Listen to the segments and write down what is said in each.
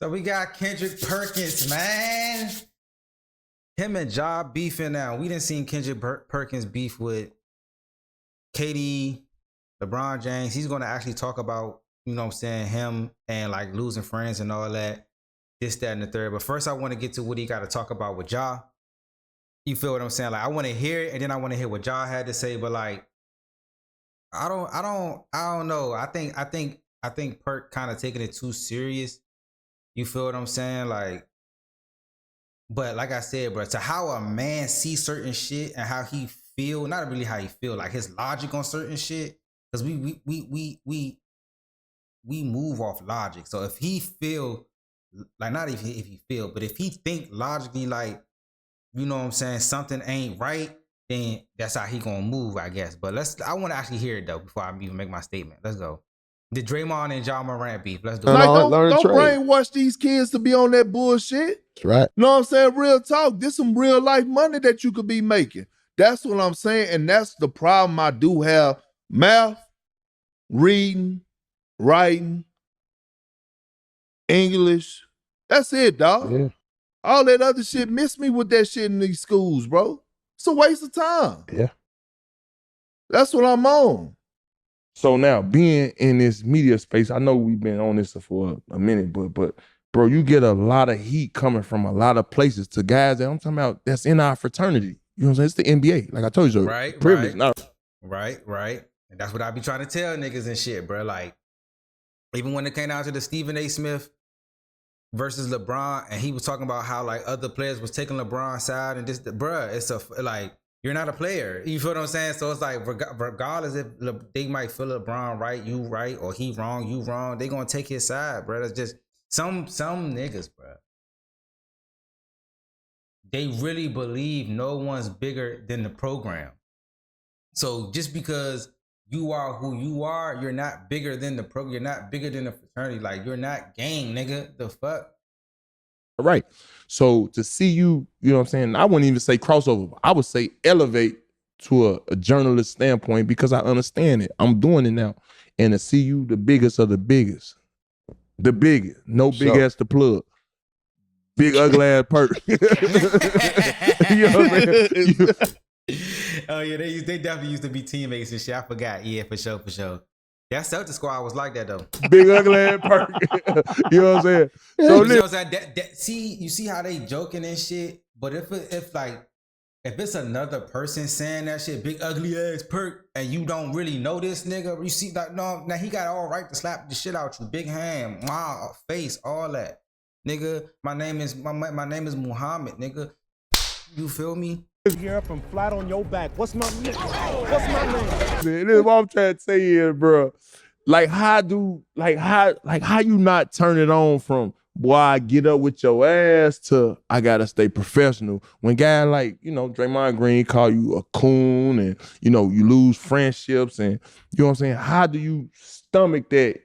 So we got Kendrick Perkins, man. Him and Ja beefing now. We didn't see Kendrick Perkins beef with KD, LeBron James. He's going to actually talk about, you know what I'm saying, him and like losing friends and all that, this, that, and the third. But first I want to get to what he got to talk about with Ja. You feel what I'm saying? Like I want to hear it and then I want to hear what Ja had to say, but like I don't know. I think Perk kind of taking it too serious. You feel what I'm saying? Like, but like I said, bro, to how a man see certain shit and how he feel, not really how he feel, like his logic on certain shit, because we move off logic. So if he feel like, not if he feel, but if he think logically, like, you know what I'm saying, something ain't right, then that's how he gonna move, I guess. But I want to actually hear it though before I even make my statement. Let's go. The Draymond and Ja Morant beef. Let's do it. Like, don't brainwash these kids to be on that bullshit. That's right. Know what I'm saying? Real talk. This some real life money that you could be making. That's what I'm saying. And that's the problem I do have. Math, reading, writing, English. That's it, dog. Yeah. All that other shit, miss me with that shit in these schools, bro. It's a waste of time. Yeah. That's what I'm on. So now, being in this media space, I know we've been on this for a minute, but bro, you get a lot of heat coming from a lot of places to guys that I'm talking about that's in our fraternity. You know what I'm saying? It's the NBA. Like I told you, right, privilege. Right. And that's what I be trying to tell niggas and shit, bro. Like, even when it came down to the Stephen A. Smith versus LeBron, and he was talking about how like other players was taking LeBron's side and this, bruh, it's like, you're not a player. You feel what I'm saying? So it's like, regardless if they might feel LeBron right, you right, or he wrong, you wrong, they gonna take his side, bro. That's just some niggas, bro. They really believe no one's bigger than the program. So just because you are who you are, you're not bigger than the program. You're not bigger than the fraternity. Like, you're not gang, nigga. The fuck? Right. So to see you, you know what I'm saying? I wouldn't even say crossover. I would say elevate to a journalist standpoint because I understand it. I'm doing it now. And to see you the biggest of the biggest. The biggest. No big ass to plug. Big ugly ass Perk. You know what I'm saying? Oh yeah, they definitely used to be teammates and shit. I forgot. Yeah, for sure. That Celtic squad was like that though. Big ugly ass Perk. You know what I'm saying? So you know what I'm saying? You see how they joking and shit. But if it's another person saying that shit, big ugly ass Perk, and you don't really know this nigga, you see that? No, now he got all right to slap the shit out you, big hand, wow, face, all that, nigga. My name is Muhammad, nigga. You feel me? Here from flat on your back. What's my name? What's my name? This is what I'm trying to say here, bro. Like how you not turn it on from boy, I get up with your ass to I gotta stay professional. When guys like, you know, Draymond Green call you a coon and, you know, you lose friendships and, you know what I'm saying? How do you stomach that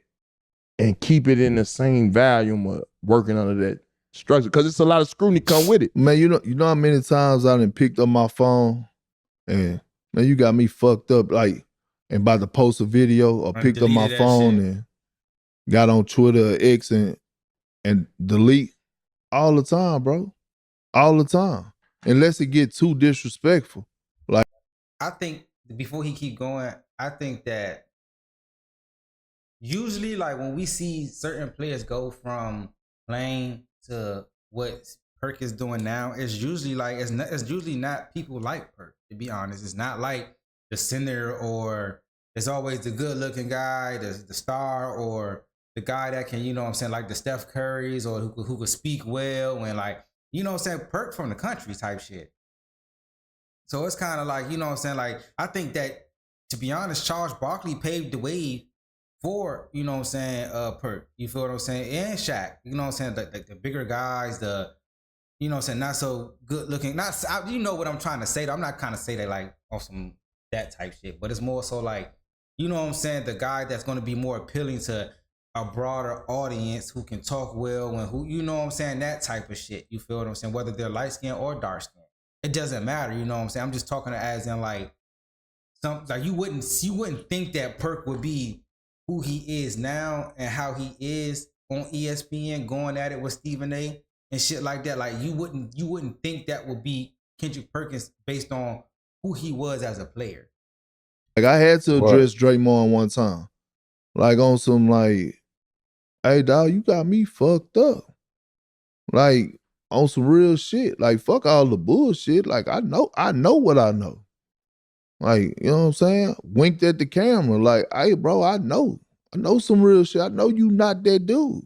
and keep it in the same volume of working under that structure? Because it's a lot of scrutiny come with it. Man, you know how many times I done picked up my phone and, man, you got me fucked up, like, and about to post a video or picked up my phone and got on Twitter or X and delete all the time, bro. All the time. Unless it get too disrespectful. Like, I think before he keep going, I think that usually like when we see certain players go from playing to what Perk is doing now, it's usually like it's usually not people like Perk, to be honest. It's not like the center, or it's always the good looking guy, the star, or the guy that can, you know what I'm saying, like the Steph Currys, or who could speak well, and like, you know what I'm saying, Perk from the country type shit. So it's kind of like, you know what I'm saying, like, I think that, to be honest, Charles Barkley paved the way for, you know what I'm saying, Perk. You feel what I'm saying? And Shaq, you know what I'm saying, the bigger guys, the, you know what I'm saying, not so good looking, you know what I'm trying to say, though. I'm not kind of say that like on some that type shit, but it's more so like, you know what I'm saying, the guy that's going to be more appealing to a broader audience, who can talk well, and who, you know what I'm saying, that type of shit. You feel what I'm saying? Whether they're light skinned or dark skinned, it doesn't matter. You know what I'm saying? I'm just talking as in like some, like you wouldn't think that Perk would be who he is now and how he is on ESPN going at it with Stephen A. and shit like that. Like you wouldn't think that would be Kendrick Perkins based on who he was as a player. Like I had to address Draymond one time, like on some like, hey dog, you got me fucked up, like on some real shit. Like fuck all the bullshit. Like I know what I know. Like you know what I'm saying? Winked at the camera, like, hey bro, I know some real shit. I know you not that dude.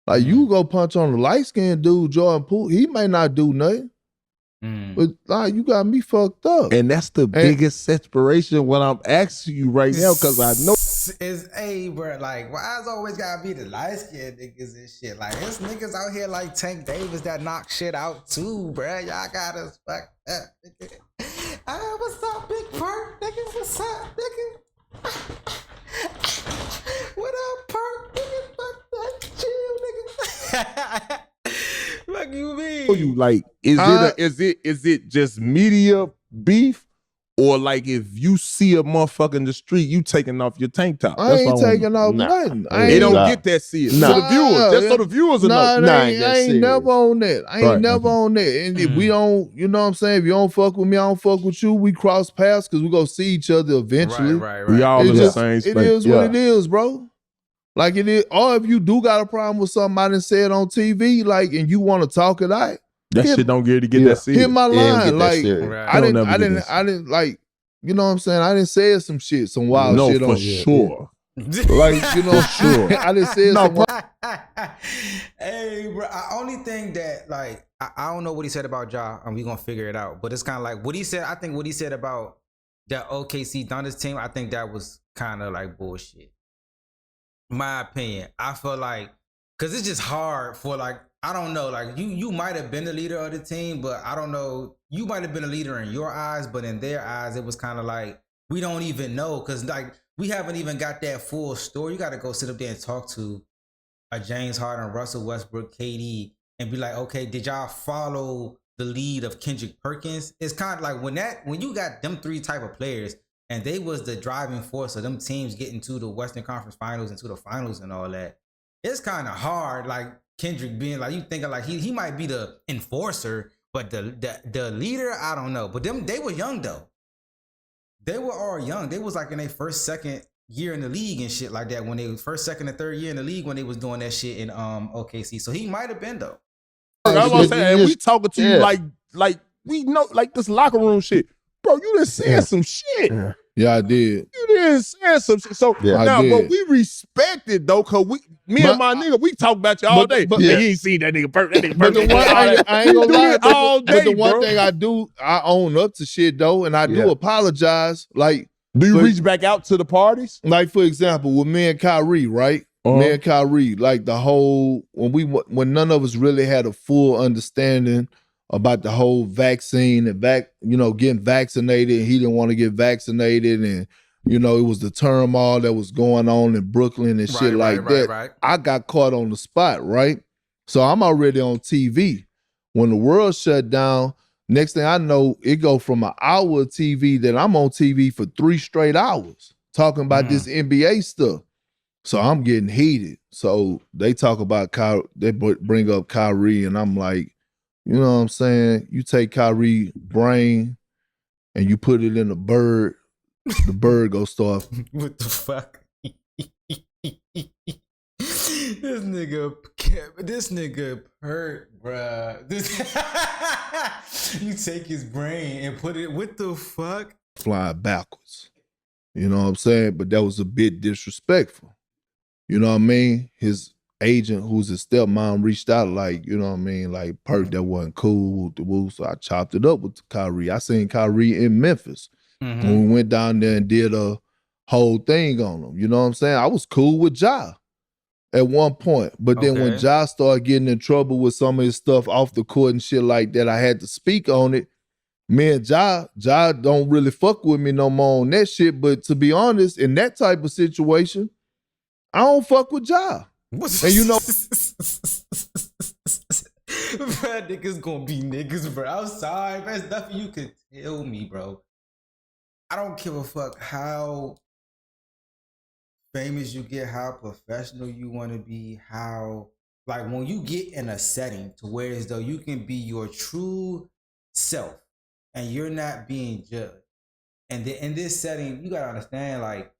Like you go punch on the light skinned dude, Jordan Poole, he may not do nothing. But like you got me fucked up. And that's the biggest separation when I'm asking you right now, because I know is bro, like why is always gotta be the light skinned niggas and shit? Like there's niggas out here like Tank Davis that knock shit out too, bro. Y'all gotta respect that, nigga. What's up, Big Perk, nigga? What's up, nigga? What up, Perk, nigga? Fuck that, chill, nigga. What you mean? you like, is it just media beef? Or like if you see a motherfucker in the street, you taking off your tank top. I ain't taking off nothing. They don't get that serious. So the viewers, just so the viewers know. I ain't never on that. I ain't never on that. And if we don't, you know what I'm saying? If you don't fuck with me, I don't fuck with you. We cross paths because we gonna see each other eventually. Right. We all in the same space. It is what it is, bro. Like it is. Or if you do got a problem with something I done said on TV, like, and you want to talk it out, that shit don't get that serious. Hit my line. Like I didn't like, you know what I'm saying? I didn't say some shit, some wild shit on sure. Like, you know, sure. I didn't say some wild. Hey, bro. The only thing that, like, I don't know what he said about Ja, and we gonna figure it out. But it's kind of like what he said. I think what he said about that OKC Thunder's team, I think that was kind of like bullshit. My opinion. I feel like, cause it's just hard for like, I don't know, like you might have been the leader of the team, but I don't know. You might have been a leader in your eyes, but in their eyes, it was kind of like, we don't even know, because like we haven't even got that full story. You got to go sit up there and talk to a James Harden, Russell Westbrook, KD, and be like, okay, did y'all follow the lead of Kendrick Perkins? It's kind of like when you got them three type of players, and they was the driving force of them teams getting to the Western Conference Finals and to the finals and all that. It's kind of hard, like Kendrick being like, you thinking like he might be the enforcer, but the leader, I don't know. But they were young though. They were all young. They was like in their first, second year in the league and shit like that. When they was first, second, and third year in the league when they was doing that shit in OKC. So he might have been though. I was saying, and we talking to you like we know, like this locker room shit, bro. You just said some shit. Yeah, I did. You didn't say some shit. So now, but we respect it though, cause and my nigga, we talk about you all day. But you ain't seen that nigga Perk. That nigga Perk. I ain't gonna lie. All day, but the one thing I do, I own up to shit though, and I do apologize. Like, do you reach back out to the parties? Like for example, with me and Kyrie, right? Me and Kyrie, like the whole when none of us really had a full understanding about the whole vaccine and getting vaccinated, and he didn't want to get vaccinated, and it was the turmoil that was going on in Brooklyn and shit like that. Right. I got caught on the spot, right? So I'm already on TV. When the world shut down, next thing I know, it go from an hour of TV that I'm on TV for 3 straight hours talking about this NBA stuff. So I'm getting heated. So they talk about they bring up Kyrie, and I'm like, you know what I'm saying? You take Kyrie brain and you put it in a bird, the bird go start. What the fuck? This nigga hurt, bruh. You take his brain and put it, what the fuck? Flying backwards. You know what I'm saying? But that was a bit disrespectful. You know what I mean? His agent, who's his stepmom, reached out like, you know what I mean? Like, Perk, that wasn't cool. So I chopped it up with Kyrie. I seen Kyrie in Memphis. When we went down there and did a whole thing on him. You know what I'm saying? I was cool with Ja at one point. But then when Ja started getting in trouble with some of his stuff off the court and shit like that, I had to speak on it. Me and Ja don't really fuck with me no more on that shit. But to be honest, in that type of situation, I don't fuck with Ja. And you know, bro, niggas gonna be niggas, bro. I'm sorry, there's nothing you can tell me, bro. I don't give a fuck how famous you get, how professional you want to be, how like when you get in a setting to where as though you can be your true self and you're not being judged. And then in this setting, you gotta understand, like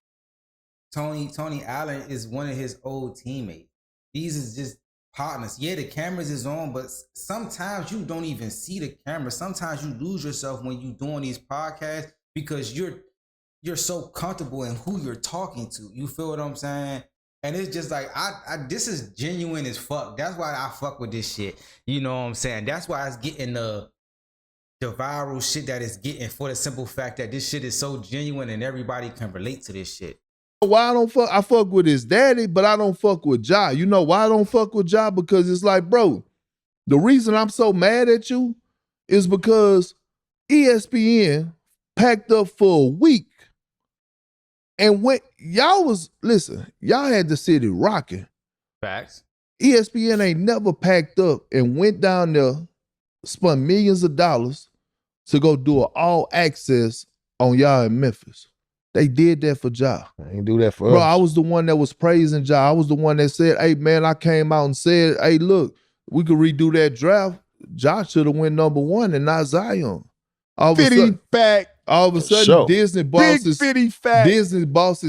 Tony Allen is one of his old teammates. These is just partners. Yeah, the cameras is on, but sometimes you don't even see the camera. Sometimes you lose yourself when you doing these podcasts because you're so comfortable in who you're talking to. You feel what I'm saying? And it's just like I this is genuine as fuck. That's why I fuck with this shit. You know what I'm saying? That's why it's getting the viral shit that it's getting, for the simple fact that this shit is so genuine and everybody can relate to this shit. Why I fuck with his daddy, but I don't fuck with Ja. You know why I don't fuck with Ja? Because it's like, bro, the reason I'm so mad at you is because ESPN packed up for a week. And when y'all had the city rocking. Facts. ESPN ain't never packed up and went down there, spent millions of dollars to go do an all access on y'all in Memphis. They did that for Ja. I ain't do that for Bro, us. I was the one that was praising Ja. I was the one that said, hey, man, I came out and said, hey, look, we could redo that draft. Ja should have went number 1 and not Zion. All of a sudden, Sure. Disney bosses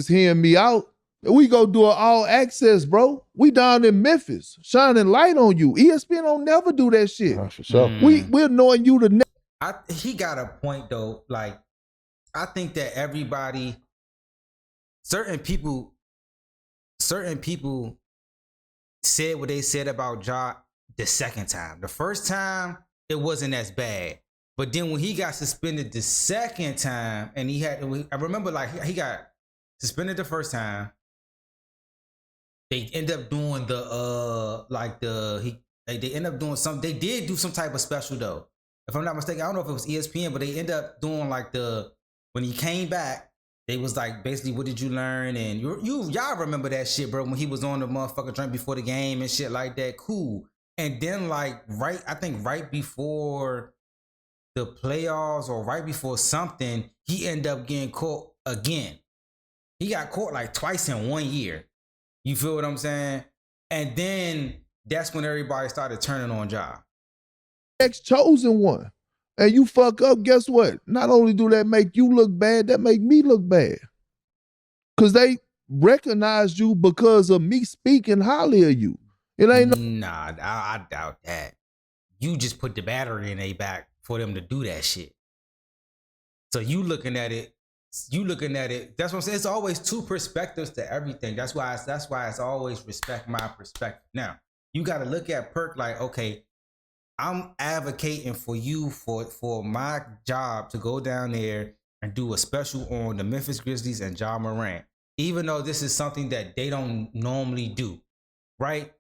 hearing me out. We go do an all access, bro. We down in Memphis, shining light on you. ESPN don't never do that shit. For sure. We're knowing you the He got a point though. Like, I think that everybody, certain people said what they said about Ja the second time. The first time, it wasn't as bad. But then when he got suspended the second time, and I remember like he got suspended the first time. They end up doing they end up doing some. They did do some type of special though. If I'm not mistaken, I don't know if it was ESPN, but they end up doing like when he came back, they was like basically, what did you learn? And y'all remember that shit, bro? When he was on the motherfucker drink before the game and shit like that. Cool. And then like I think right before the playoffs or right before something, he ended up getting caught again. He got caught like twice in 1 year. You feel what I'm saying? And then that's when everybody started turning on Ja. next chosen one. And you fuck up, guess what? Not only do that make you look bad, that make me look bad. Because they recognized you because of me speaking highly of you. It ain't Nah, I doubt that. You just put the battery in their back for them to do that shit. So you looking at it. That's what I'm saying. It's always two perspectives to everything. That's why it's always respect my perspective. Now, you got to look at Perk like, okay, I'm advocating for you for my job to go down there and do a special on the Memphis Grizzlies and Ja Morant, even though this is something that they don't normally do, right?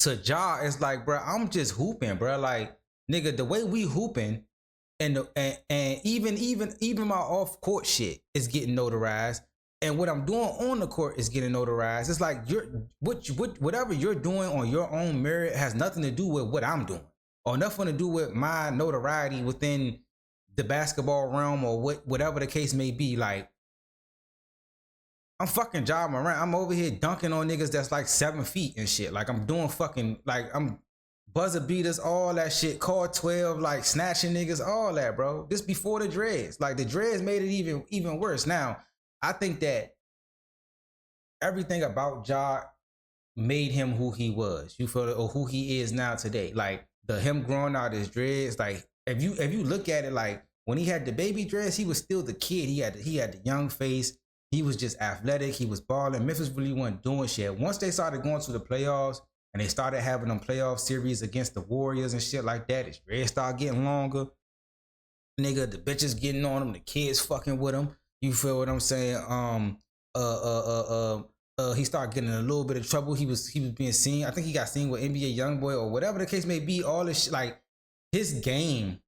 To Ja, it's like, bro, I'm just hooping, bro. Like, nigga, the way we hooping, and even my off court shit is getting notarized, and what I'm doing on the court is getting notarized. It's like whatever you're doing on your own merit has nothing to do with what I'm doing, or nothing to do with my notoriety within the basketball realm, or whatever the case may be. Like, I'm fucking Ja Morant. I'm over here dunking on niggas that's like 7 feet and shit. Like, I'm doing fucking, like, I'm buzzer beaters, all that shit, call 12, like snatching niggas, all that, bro. This before the dreads. Like, the dreads made it even worse. Now, I think that everything about Ja made him who he was. You feel it, or who he is now today. Like, him growing out his dreads. Like, if you look at it, like when he had the baby dreads, he was still the kid. He had the young face. He was just athletic. He was balling. Memphis really wasn't doing shit. Once they started going to the playoffs and they started having them playoff series against the Warriors and shit like that, his dreads started getting longer. Nigga, the bitches getting on him, the kids fucking with him. You feel what I'm saying? He started getting in a little bit of trouble. He was being seen. I think he got seen with NBA YoungBoy or whatever the case may be. All this shit, like his game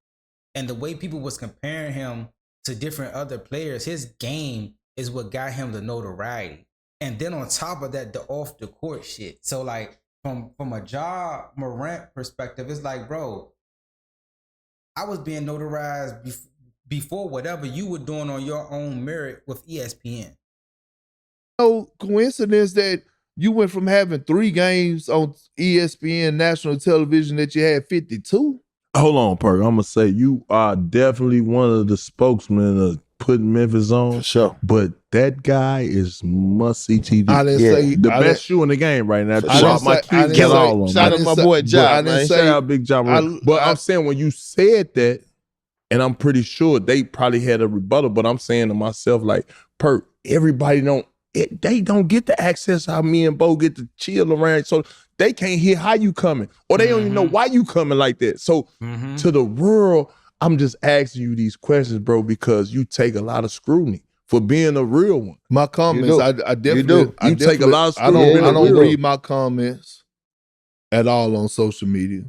and the way people was comparing him to different other players, his game is what got him the notoriety. And then on top of that, the off the court shit. So like from a Ja Morant perspective, it's like, bro, I was being notarized before whatever you were doing on your own merit with ESPN. No coincidence that you went from having 3 games on ESPN national television that you had 52. Hold on, Perk. I'm gonna say you are definitely one of the spokesmen of putting Memphis on. For sure. But that guy is must-see TV. I didn't say the I best shoe in the game right now. I didn't My say- I kids didn't get say- all of them. Shout I out my didn't boy say- Job, I didn't man. say- Shout out Big John. But I'm saying when you said that, and I'm pretty sure they probably had a rebuttal, but I'm saying to myself, like, Perk, everybody they don't get the access how me and Bo get to chill around. So they can't hear how you coming. Or they don't even know why you coming like that. So to the world, I'm just asking you these questions, bro, because you take a lot of scrutiny for being a real one. My comments, do. I definitely do. I You take a definitely- lot of I scrutiny. don't You do. read my comments at all on social media.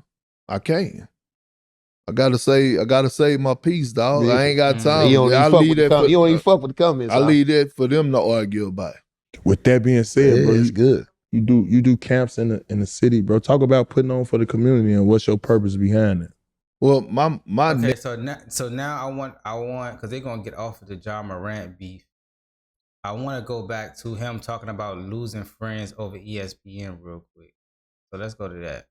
I can't. I gotta say my piece, dog. Yeah. I ain't got time. You don't I even fuck leave with the that com- for, you don't even fuck with the comments. I leave that for them to argue about. With that being said, Yeah, bro, it's good. you do camps in the city, bro. Talk about putting on for the community and what's your purpose behind it. Well, my Okay, so now I want because they're gonna get off of the John Morant beef. I want to go back to him talking about losing friends over ESPN real quick. So let's go to that.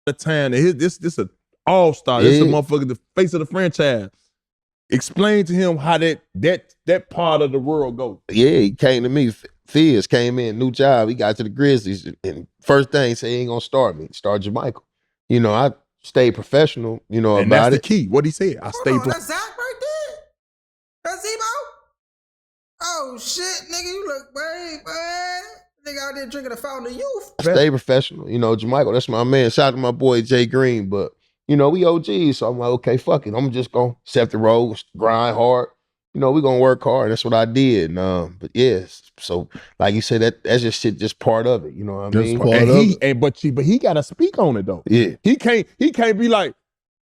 The time this a all-star. This a Yeah. motherfucker, the face of the franchise. Explain to him how that part of the world goes. Yeah, he came to me. Fizz came in, new job. He got to the Grizzlies, and first thing he said, he ain't gonna start me. Start Jermichael. You know, I stayed professional. You know And about that's it. the key. What he said. I stay Hold on, that's Zach right there. That's Zebo. Oh shit, nigga, you look brave, man. Nigga out there drinking the fountain of youth. Stay professional. You know, Jermichael, that's my man. Shout out to my boy Jay Green, but you know, we OGs, so I'm like, okay, fuck it. I'm just gonna set the road, grind hard. You know, we gonna work hard. That's what I did. But yes, so like you said, that's just shit, just part of it. You know what I mean? part And of he it. and but he gotta speak on it though. Yeah. He can't be like,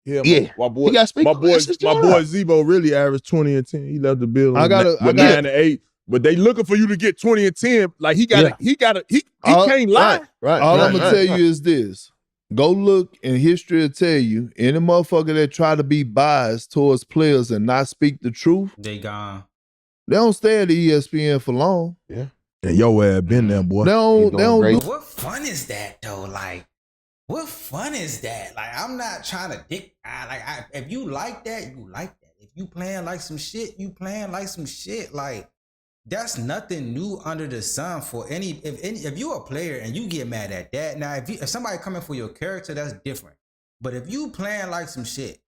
yeah, Yeah. my boy, He gotta speak my on it. boy, That's his my job. boy Zebo really averaged 20 and 10. He left the building I gotta- with 9 to 8. But they looking for you to get 20 and 10. Like he can't lie. Right. All right, I'm gonna right, tell right. you is this. Go look in history to tell you, any motherfucker that try to be biased towards players and not speak the truth, They gone. they don't stay at the ESPN for long. And yo ass been there, boy. They don't, doing great. do But what fun is that though? Like, what fun is that? Like, I'm not trying to if you like that, you like that. If you playing like some shit, you playing like some shit. Like, that's nothing new under the sun for if you a player and you get mad at that. Now, if somebody coming for your character, that's different. But if you playing like some shit,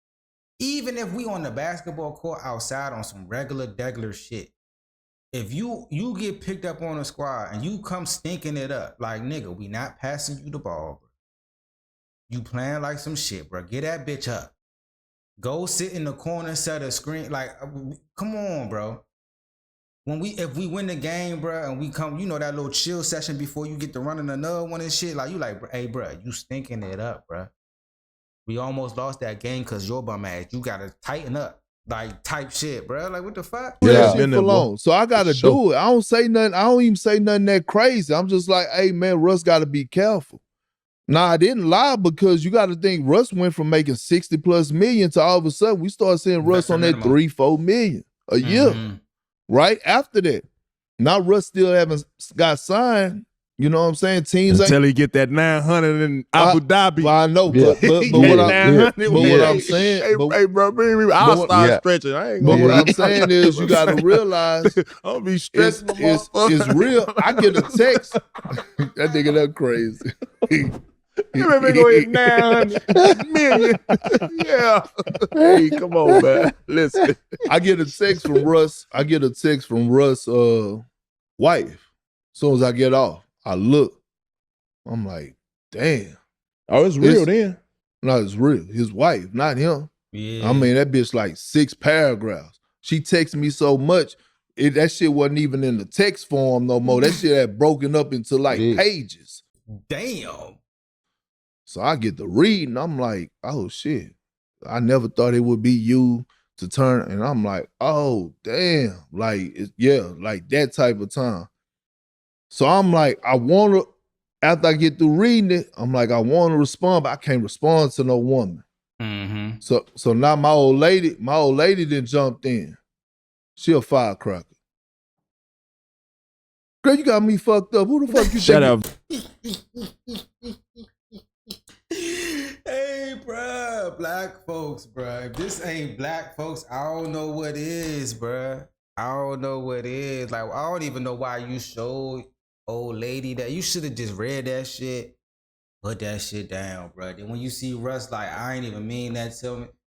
even if we on the basketball court outside on some regular shit, if you get picked up on a squad and you come stinking it up, like, nigga, we not passing you the ball, bro. You playing like some shit, bro. Get that bitch up. Go sit in the corner, set a screen. Like, come on, bro. If we win the game, bro, and we come, you know, that little chill session before you get to running another one and shit, like, you like, hey, bro, you stinking it up, bro. We almost lost that game because your bum ass. You gotta tighten up, like, type shit, bro. Like, what the fuck? that Yeah, shit been for there, boy. long. So I gotta Sure. do it. I don't say nothing. I don't even say nothing that crazy. I'm just like, hey man, Russ gotta be careful. Nah, I didn't lie because you gotta think Russ went from making 60+ million to all of a sudden we start seeing Russ Veteran on that minimum. 3-4 million a year. Mhm. Right after that. Now Russ still haven't got signed. You know what I'm saying? Teams ain't. Until he get that 900 in Abu Dhabi. Well, I know, Yeah. but He what get I'm 900 but with what that. I'm saying, Hey, but- hey, bro, bring me. but I'll what- start Yeah. stretching. I ain't But gonna what lie. I'm saying is you got to realize I'll be it's, stressing the it's real. I get a text. That nigga that crazy. You better go ahead 900 million. Yeah. Hey, come on, man. Listen. I get a text from Russ. Wife. As soon as I get off, I look. I'm like, damn. Oh, it's real It's- then. No, it's real. His wife, not him. Yeah. I mean, that bitch like 6 paragraphs. She texted me so much, that shit wasn't even in the text form no more. That shit had broken up into like Yeah. pages. damn. So I get to reading. I'm like, oh shit. I never thought it would be you to turn. And I'm like, oh damn. Like, like that type of time. So I'm like, after I get through reading it, I'm like, I want to respond, but I can't respond to no woman. Mm-hmm. So now my old lady then jumped in. She a firecracker. Girl, you got me fucked up. Who the fuck you Shut think? up. Hey, bruh, black folks, bruh. If this ain't black folks, I don't know what is, bruh. I don't know what is. Like, I don't even know why you showed old lady that. You should have just read that shit, put that shit down, bruh. Then when you see Russ, like, I ain't even mean that.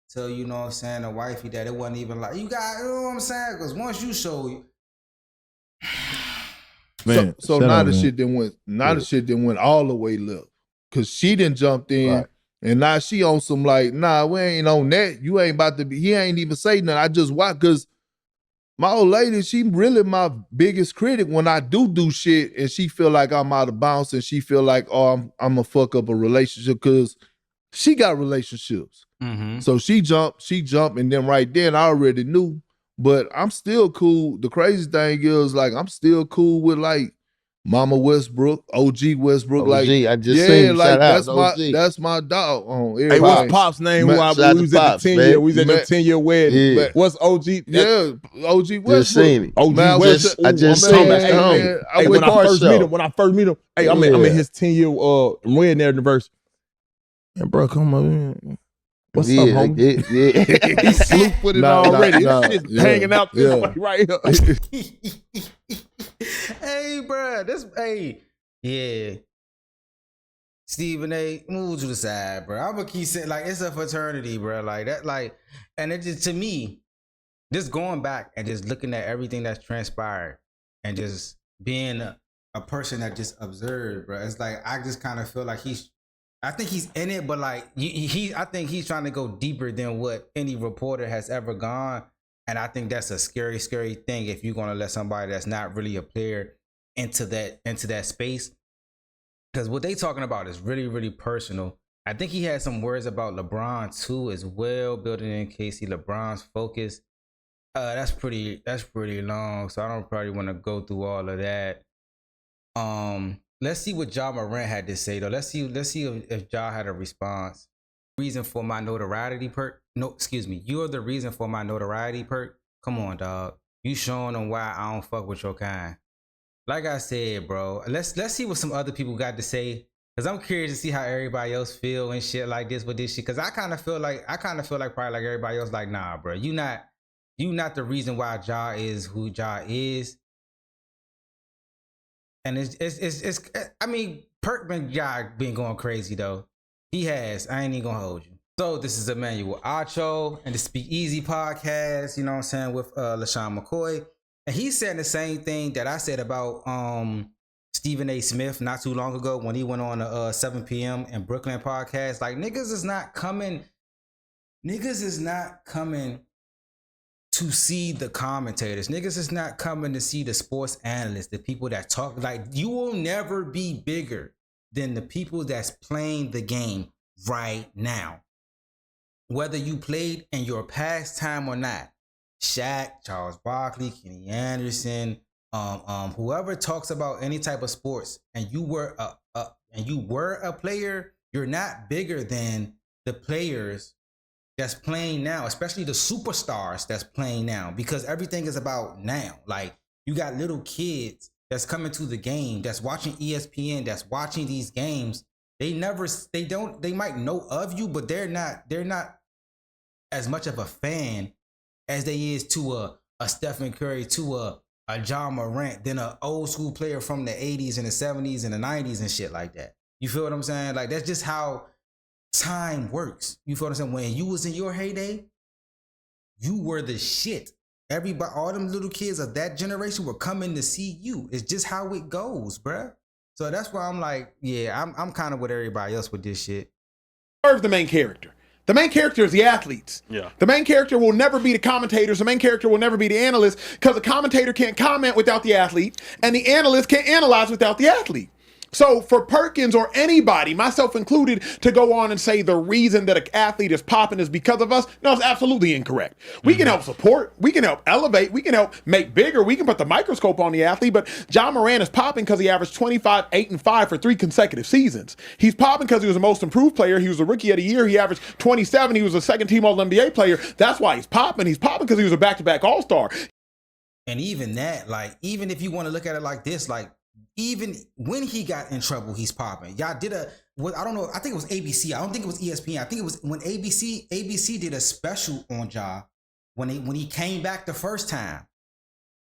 Tell you know what I'm saying, the wifey that it wasn't even like, you got, you know what I'm saying? Because once you show Man, so shut now up, the man. shit didn't went. Now the shit didn't went all the way left. Cause she didn't jumped in, Right. and now she on some like, nah, we ain't on that. You ain't about to be. He ain't even say nothing. I just watch because my old lady, she really my biggest critic when I do shit, and she feel like I'm out of bounds, and she feel like, oh, I'm a fuck up a relationship because she got relationships. Mm-hmm. So she jumped, and then right then I already knew. But I'm still cool. The crazy thing is, like, I'm still cool with like Mama Westbrook, OG Westbrook. OG, like, I just yeah, seen him. like Shout out, that's my dog on Hey, everything. what's Pop's name? Man, Who shout out we to was at Pops, the 10 man. year? We was at the Man. 10-year wedding. Yeah. What's OG? Yeah, OG Westbrook. Just seen him. OG Man, Westbrook. I just Ooh, seen I'm him. talking about, Hey, hey, man, I hey, went when I car first show. meet him, hey, I'm Yeah. in his 10-year wedding anniversary. And bro, come on. What's up, homie? Yeah. He slew footed already. nah, This shit's yeah, hanging out this yeah. way right here. Hey, bruh, yeah. Stephen A, move to the side, bro. I'm gonna keep saying, like, it's a fraternity, bro. Like that, like, and it just, to me, just going back and just looking at everything that's transpired and just being a person that just observed, bro. It's like I just kind of feel like I think he's in it, but like I think he's trying to go deeper than what any reporter has ever gone, and I think that's a scary, scary thing if you're gonna let somebody that's not really a player into that space. Because what they talking about is really, really personal. I think he had some words about LeBron too as well, building in Casey LeBron's focus. That's pretty long, so I don't probably want to go through all of that. Let's see what Ja Morant had to say though. Let's see if Ja had a response. Reason for my notoriety perk? No, excuse me. You're the reason for my notoriety perk. Come on, dog. You showing them why I don't fuck with your kind. Like I said, bro, let's see what some other people got to say. Cause I'm curious to see how everybody else feel and shit like this with this shit. Cause I kind of feel like probably like everybody else, like, nah, bro, you not the reason why Ja is who Ja is. And it's I mean, Perk been going crazy though. He has. I ain't even gonna hold you. So this is Emmanuel Acho and the Speak Easy podcast, you know what I'm saying, with LaShawn McCoy. And he's saying the same thing that I said about Stephen A. Smith not too long ago when he went on a 7 p.m. in Brooklyn podcast. Like, niggas is not coming to see the commentators. Niggas is not coming to see the sports analysts, the people that talk. Like, you will never be bigger than the people that's playing the game right now. Whether you played in your past time or not. Shaq, Charles Barkley, Kenny Anderson, whoever talks about any type of sports, and you were a player, you're not bigger than the players that's playing now, especially the superstars that's playing now, because everything is about now. Like, you got little kids that's coming to the game, that's watching ESPN, that's watching these games. They might know of you, but they're not as much of a fan as they is to a Stephen Curry, to a Ja Morant, than an old school player from the 80s and the 70s and the 90s and shit like that. You feel what I'm saying? Like, that's just how time works. You feel what I'm saying? When you was in your heyday, you were the shit. Everybody, all them little kids of that generation were coming to see you. It's just how it goes, bruh. So that's why I'm like, yeah, I'm kind of with everybody else with this shit. Serve the main character. The main character is the athletes. Yeah. The main character will never be the commentators. The main character will never be the analyst, because the commentator can't comment without the athlete, and the analyst can't analyze without the athlete. So for Perkins or anybody, myself included, to go on and say the reason that an athlete is popping is because of us, no, it's absolutely incorrect. We can help support, we can help elevate, we can help make bigger, we can put the microscope on the athlete, but Ja Morant is popping because he averaged 25, 8, and 5 for 3 consecutive seasons. He's popping because he was the most improved player. He was the rookie of the year. He averaged 27. He was a second-team All-NBA player. That's why he's popping. He's popping because he was a back-to-back All-Star. And even that, like, even if you want to look at it like this, like, even when he got in trouble, he's popping. Y'all did I don't know, I think it was ABC. I don't think it was ESPN. I think it was when ABC did a special on Ja when he came back the first time.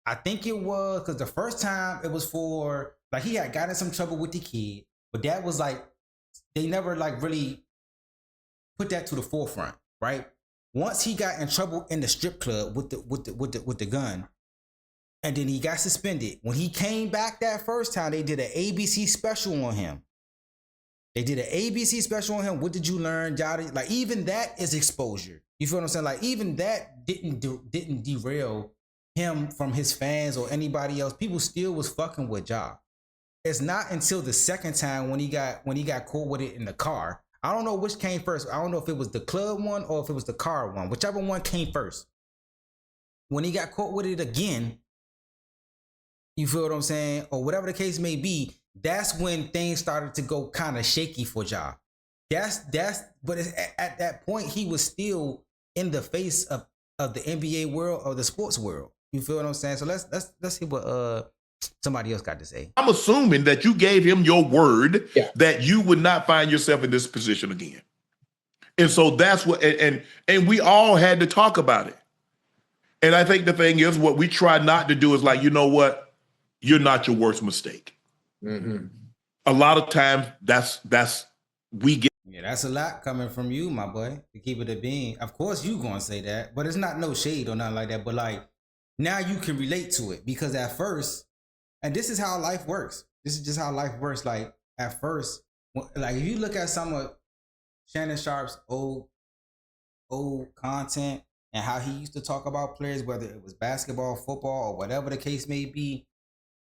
I think it was because the first time it was for, like, he had gotten some trouble with the kid, but that was like, they never like really put that to the forefront, right? Once he got in trouble in the strip club with the gun, and then he got suspended. When he came back that first time, they did an ABC special on him. What did you learn? Like, even that is exposure. You feel what I'm saying? Like, even that didn't derail him from his fans or anybody else. People still was fucking with Ja. It's not until the second time when he got caught with it in the car. I don't know which came first. I don't know if it was the club one or if it was the car one. Whichever one came first. When he got caught with it again, you feel what I'm saying? Or whatever the case may be, that's when things started to go kind of shaky for Ja. But at that point, he was still in the face of the NBA world or the sports world. You feel what I'm saying? So let's see what somebody else got to say. I'm assuming that you gave him your word that you would not find yourself in this position again. And so that's what, and we all had to talk about it. And I think the thing is, what we try not to do is like, you know what? You're not your worst mistake. Mm-hmm. A lot of times we get. Yeah, that's a lot coming from you, my boy, to keep it a bean. Of course you gonna say that, but it's not no shade or nothing like that. But like, now you can relate to it, because at first, and this is how life works. This is just how life works. Like, at first, like, if you look at some of Shannon Sharp's old content and how he used to talk about players, whether it was basketball, football, or whatever the case may be,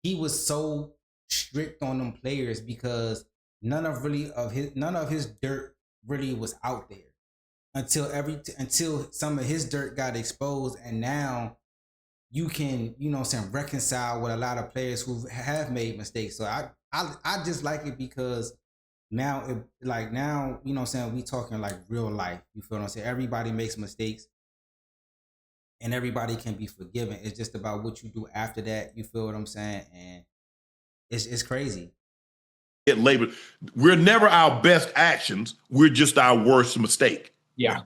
he was so strict on them players because none of his dirt really was out there until some of his dirt got exposed, and now you can, you know what I'm saying, reconcile with a lot of players who have made mistakes. So I just like it because now you know what I'm saying, we talking like real life. You feel what I'm saying? Everybody makes mistakes and everybody can be forgiven. It's just about what you do after that. You feel what I'm saying? And it's crazy. Get labeled. We're never our best actions. We're just our worst mistake. Yeah.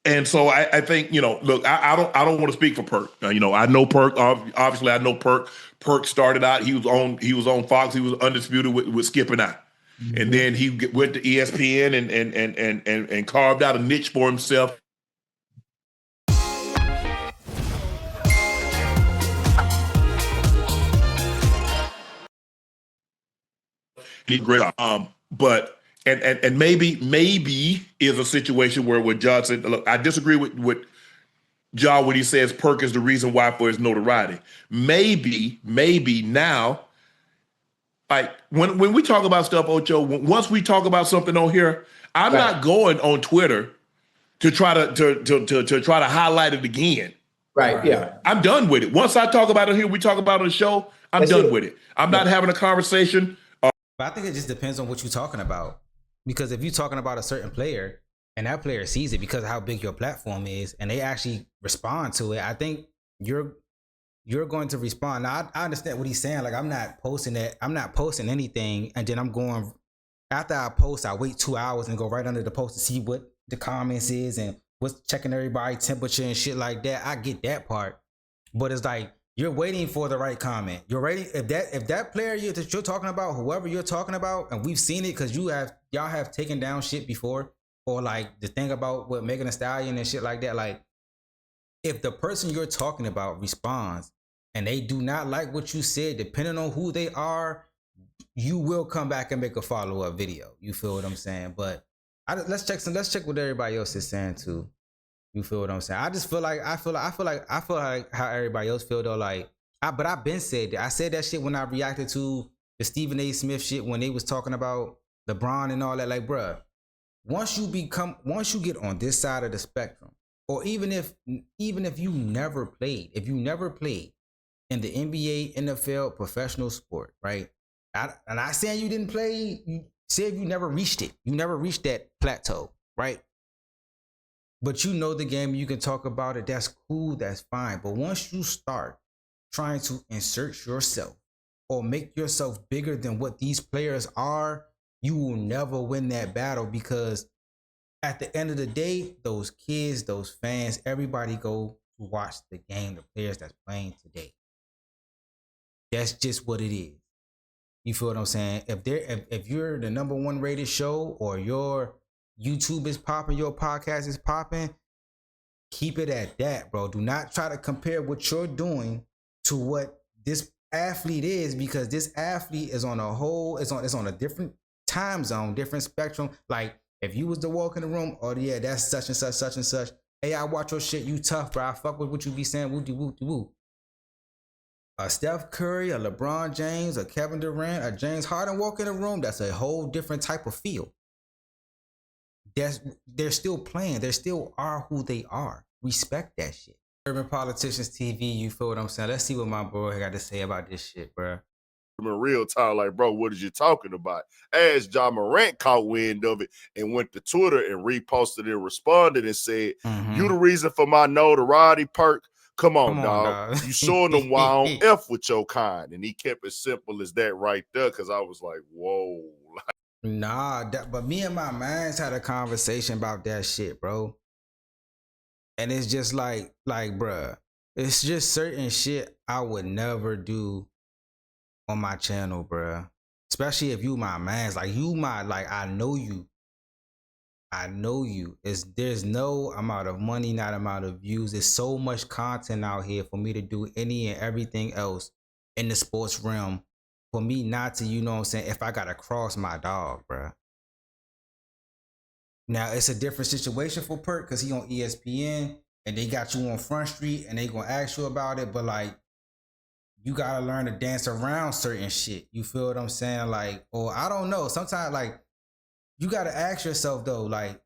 And so I think, you know, look, I don't want to speak for Perk. You know, I know Perk. Obviously, I know Perk. Perk started out. He was on Fox. He was undisputed with Skip and I. Mm-hmm. And then he went to ESPN and carved out a niche for himself. He's great. But and maybe is a situation where with Ja said, look, I disagree with Ja when he says Perk is the reason why for his notoriety. Maybe now, like when we talk about stuff, Ocho, once we talk about something on here, I'm not going on Twitter to try to highlight it again. Right. Yeah. I'm done with it. Once I talk about it here, we talk about it on the show, I'm done with it. I'm not having a conversation. But I think it just depends on what you're talking about. Because if you're talking about a certain player and that player sees it because of how big your platform is and they actually respond to it, I think you're going to respond. Now, I understand what he's saying. Like, I'm not posting that. I'm not posting anything. And then I'm going, after I post, I wait 2 hours and go right under the post to see what the comments is and what's checking everybody's temperature and shit like that. I get that part. But it's like, you're waiting for the right comment. You're waiting if that player that you're talking about, whoever you're talking about, and we've seen it because y'all have taken down shit before, or like the thing about what Megan Thee Stallion and shit like that. Like, if the person you're talking about responds and they do not like what you said, depending on who they are, you will come back and make a follow-up video. You feel what I'm saying? But let's check what everybody else is saying too. You feel what I'm saying? I just feel like I feel like how everybody else feel though. Like, but I've been said that. I said that shit when I reacted to the Stephen A. Smith shit when they was talking about LeBron and all that. Like, bruh, once you get on this side of the spectrum, or even if you never played, in the NBA, NFL, professional sport, right? I'm not saying you didn't play. You said you never reached it. You never reached that plateau, right? But you know the game, you can talk about it. That's cool. That's fine. But once you start trying to insert yourself or make yourself bigger than what these players are, you will never win that battle, because at the end of the day, those kids, those fans, everybody go to watch the game, the players that's playing today. That's just what it is. You feel what I'm saying? If you're the number one rated show, or your YouTube is popping, your podcast is popping, keep it at that, bro. Do not try to compare what you're doing to what this athlete is, because this athlete is on a whole, it's on a different time zone, different spectrum. Like, if you was to walk in the room, oh yeah, that's such and such, such and such. Hey, I watch your shit, you tough, bro. I fuck with what you be saying, woo-de woo-de woo. A Steph Curry, a LeBron James, a Kevin Durant, a James Harden walk in the room, that's a whole different type of feel. They're still playing. They still are who they are. Respect that shit. Urban Politicians TV, you feel what I'm saying? Let's see what my boy got to say about this shit, bro. In real time, like, bro, what is you talking about? As John Morant caught wind of it and went to Twitter and reposted and responded and said, you the reason for my notoriety, Perk. Come on, dog. You showing them why I don't F with your kind. And he kept it simple as that right there, because I was like, whoa. Nah, but me and my mans had a conversation about that shit, bro. And it's just like, bruh, it's just certain shit I would never do on my channel, bruh. Especially if you my mans, like I know you. There's no amount of money, not amount of views. There's so much content out here for me to do any and everything else in the sports realm, for me not to, you know what I'm saying, if I gotta cross my dog, bruh. Now, it's a different situation for Perk, because he on ESPN and they got you on Front Street and they gonna ask you about it, but like, you gotta learn to dance around certain shit. You feel what I'm saying? Like, or I don't know, sometimes like, you gotta ask yourself though, like,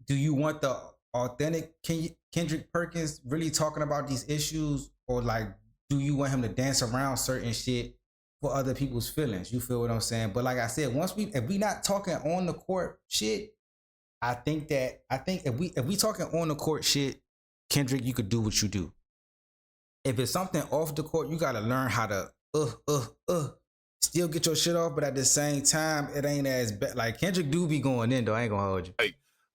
do you want the authentic Kendrick Perkins really talking about these issues, or like, do you want him to dance around certain shit for other people's feelings? You feel what I'm saying? But like I said, if we not talking on the court shit, I think if we talking on the court shit, Kendrick, you could do what you do. If it's something off the court, you gotta learn how to still get your shit off, but at the same time, it ain't as bad. Like, Kendrick do be going in though. I ain't gonna hold you. Hey,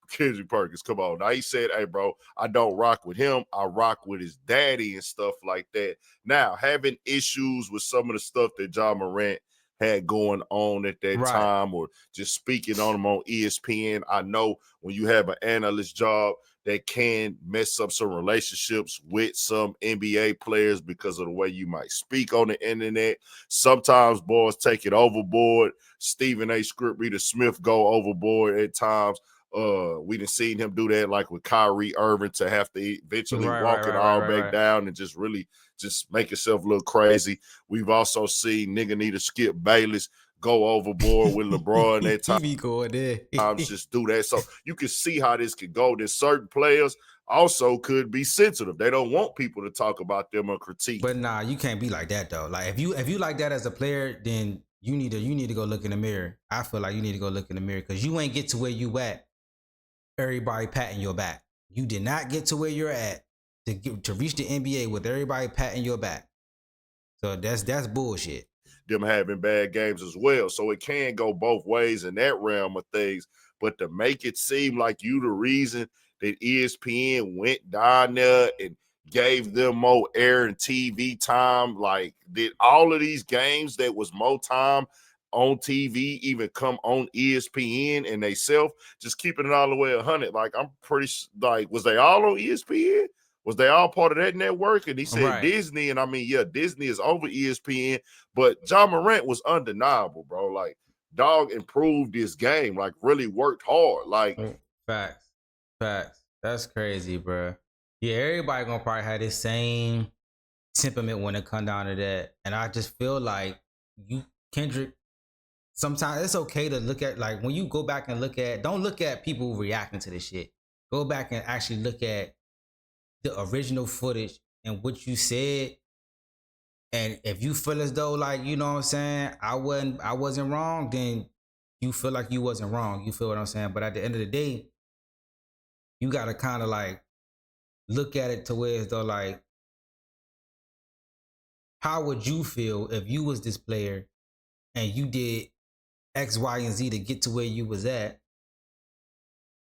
Kendrick Perkins, come on. Now, he said, hey, bro, I don't rock with him. I rock with his daddy and stuff like that. Now, having issues with some of the stuff that John Morant had going on at that time, or just speaking on him on ESPN, I know when you have an analyst job, that can mess up some relationships with some NBA players because of the way you might speak on the internet. Sometimes boys take it overboard. Stephen A. Scriptreader Smith go overboard at times. We done seen him do that, like with Kyrie Irving, to have to eventually walk it all back down and just really just make himself look crazy. We've also seen nigga need to Skip Bayless go overboard with LeBron at times. He be going there. Just do that. So you can see how this could go. Then certain players also could be sensitive. They don't want people to talk about them or critique. But nah, you can't be like that though. Like, if you like that as a player, then you need to go look in the mirror. I feel like you need to go look in the mirror, because you ain't get to where you at. Everybody patting your back. You did not get to where you're at to reach the NBA with everybody patting your back. So that's bullshit. Them having bad games as well. So it can go both ways in that realm of things. But to make it seem like you the reason that ESPN went down there and gave them more air and TV time, like, did all of these games that was more time on TV even come on ESPN and they self, just keeping it all the way 100? Like, I'm pretty like, was they all on ESPN? Was they all part of that network? And he said Disney, and I mean, yeah, Disney is over ESPN, but John Morant was undeniable, bro. Like, dog improved his game, like, really worked hard. Like, facts. That's crazy, bro. Yeah, everybody gonna probably have the same temperament when it come down to that. And I just feel like Kendrick, sometimes it's okay to look at, like, when you go back and don't look at people reacting to this shit. Go back and actually look at the original footage and what you said. And if you feel as though, like, you know what I'm saying, I wasn't wrong, then you feel like you wasn't wrong. You feel what I'm saying? But at the end of the day, you gotta kind of like look at it to where as though, like, how would you feel if you was this player and you did X, Y, and Z to get to where you was at?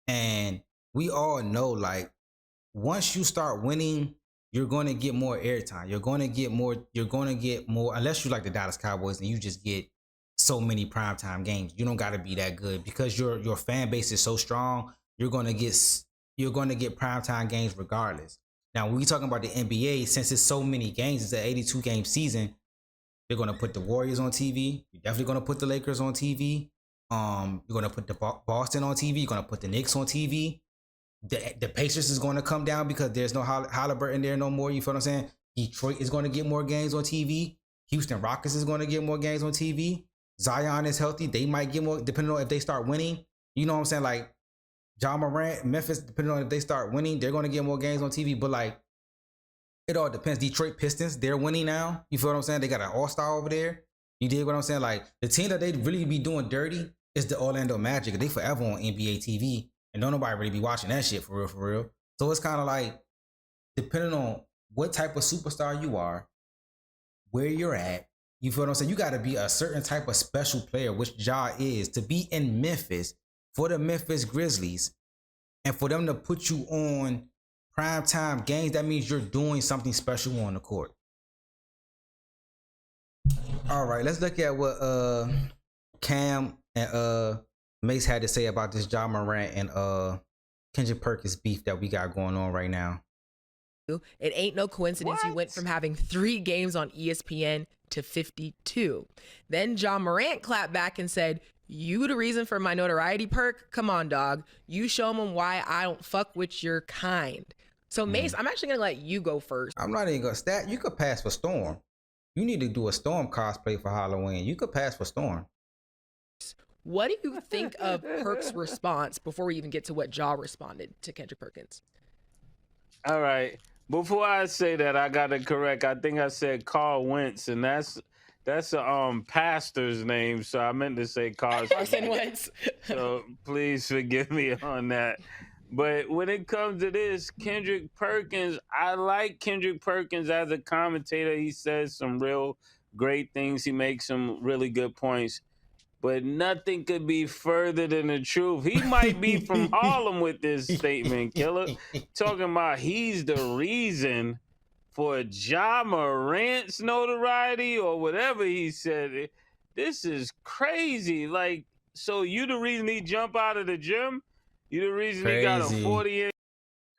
And we all know, like, once you start winning, you're going to get more airtime. You're going to get more, unless you like the Dallas Cowboys and you just get so many primetime games. You don't got to be that good because your fan base is so strong. You're going to get primetime games regardless. Now, when we talking about the NBA, since it's so many games, it's an 82 game season. They're going to put the Warriors on TV. You're definitely going to put the Lakers on TV. You're going to put the Boston on TV. You're going to put the Knicks on TV. The Pacers is going to come down because there's no Halliburton there no more. You feel what I'm saying? Detroit is going to get more games on TV. Houston Rockets is going to get more games on TV. Zion is healthy. They might get more, depending on if they start winning. You know what I'm saying? Like, Ja Morant, Memphis, depending on if they start winning, they're going to get more games on TV. But, like, it all depends. Detroit Pistons, they're winning now. You feel what I'm saying? They got an all-star over there. You dig what I'm saying? Like, the team that they really be doing dirty is the Orlando Magic. They forever on NBA TV. And don't nobody really be watching that shit for real. So it's kind of like, depending on what type of superstar you are, where you're at, you feel what I'm saying? You got to be a certain type of special player, which Ja is, to be in Memphis for the Memphis Grizzlies and for them to put you on primetime games. That means you're doing something special on the court. All right, let's look at what Cam and Mace had to say about this Ja Morant and Kendrick Perkins beef that we got going on right now. It ain't no coincidence you went from having 3 games on ESPN to 52. Then Ja Morant clapped back and said, "You the reason for my notoriety, Perk? Come on, dog. You show them why I don't fuck with your kind." So Mace, I'm actually gonna let you go first. I'm not even gonna stat. You could pass for Storm. You need to do a Storm cosplay for Halloween. You could pass for Storm. What do you think of Perk's response before we even get to what Ja responded to Kendrick Perkins? All right. Before I say that, I got to correct. I think I said Carl Wentz, and that's a pastor's name, so I meant to say Carson Wentz. So please forgive me on that. But when it comes to this, Kendrick Perkins, I like Kendrick Perkins as a commentator. He says some real great things. He makes some really good points. But nothing could be further than the truth. He might be from Harlem with this statement, Killer. Talking about he's the reason for Ja Morant's notoriety or whatever he said. This is crazy. Like, so you the reason he jump out of the gym? You the reason he got a 48?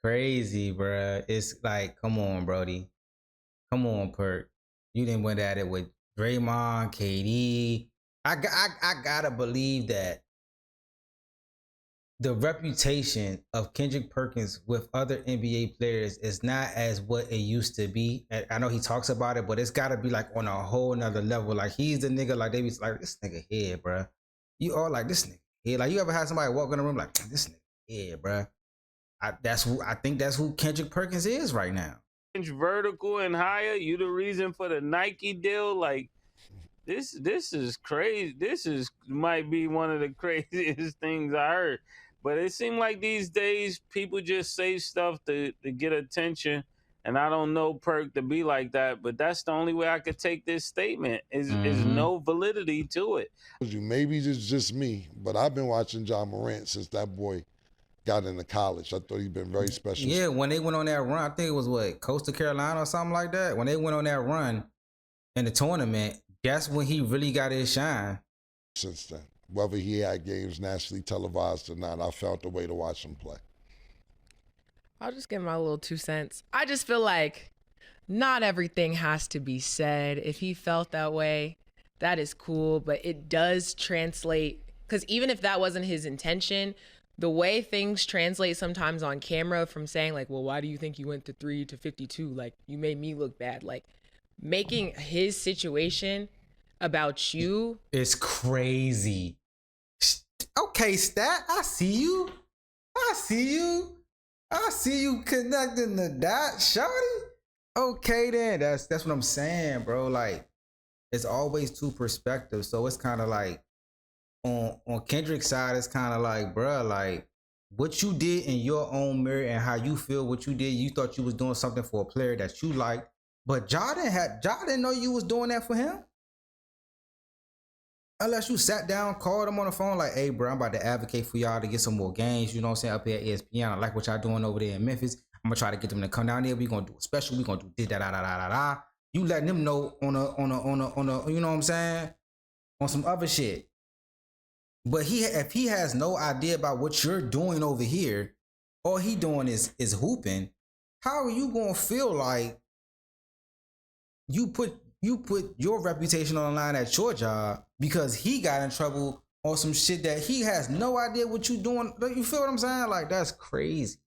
Crazy, bruh. It's like, come on, Brody. Come on, Perk. You didn't went at it with Draymond, KD. I gotta believe that the reputation of Kendrick Perkins with other NBA players is not as what it used to be. I know he talks about it, but it's gotta be like on a whole nother level. Like, he's the nigga, like they be like, this nigga here, bruh. You all like, this nigga here. Like, you ever had somebody walk in the room like, this nigga here, bruh. I think that's who Kendrick Perkins is right now. Vertical and higher, you the reason for the Nike deal? Like, This is crazy. Might be one of the craziest things I heard. But it seems like these days people just say stuff to get attention. And I don't know Perk to be like that, but that's the only way I could take this statement. Is no validity to it. Maybe it's just me, but I've been watching Ja Morant since that boy got into college. I thought he'd been very special. Yeah, when they went on that run, I think it was Coastal Carolina or something like that. When they went on that run in the tournament, that's when he really got his shine. Since then, whether he had games nationally televised or not, I found a way to watch him play. I'll just give my little 2 cents. I just feel like not everything has to be said. If he felt that way, that is cool, but it does translate, because even if that wasn't his intention, the way things translate sometimes on camera from saying like, well, why do you think you went to 3 to 52? Like, you made me look bad. Like, making his situation about you. It's crazy. Okay, Stat, I see you connecting the dots, shawty. Okay, then. That's what I'm saying, bro. Like, it's always 2 perspectives. So it's kind of like, on Kendrick's side, it's kind of like, bro, like, what you did in your own mirror and how you feel what you did, you thought you was doing something for a player that you liked, But Ja didn't know you was doing that for him. Unless you sat down, called him on the phone, like, hey, bro, I'm about to advocate for y'all to get some more games, you know what I'm saying, up here at ESPN. I like what y'all doing over there in Memphis. I'm gonna try to get them to come down there. We're gonna do a special. We're gonna do this, da da da da da. You letting them know on a you know what I'm saying? On some other shit. But if he has no idea about what you're doing over here, all he doing is hooping, how are you gonna feel like you put your reputation on the line at your job because he got in trouble on some shit that he has no idea what you doing? You feel what I'm saying? Like, that's crazy.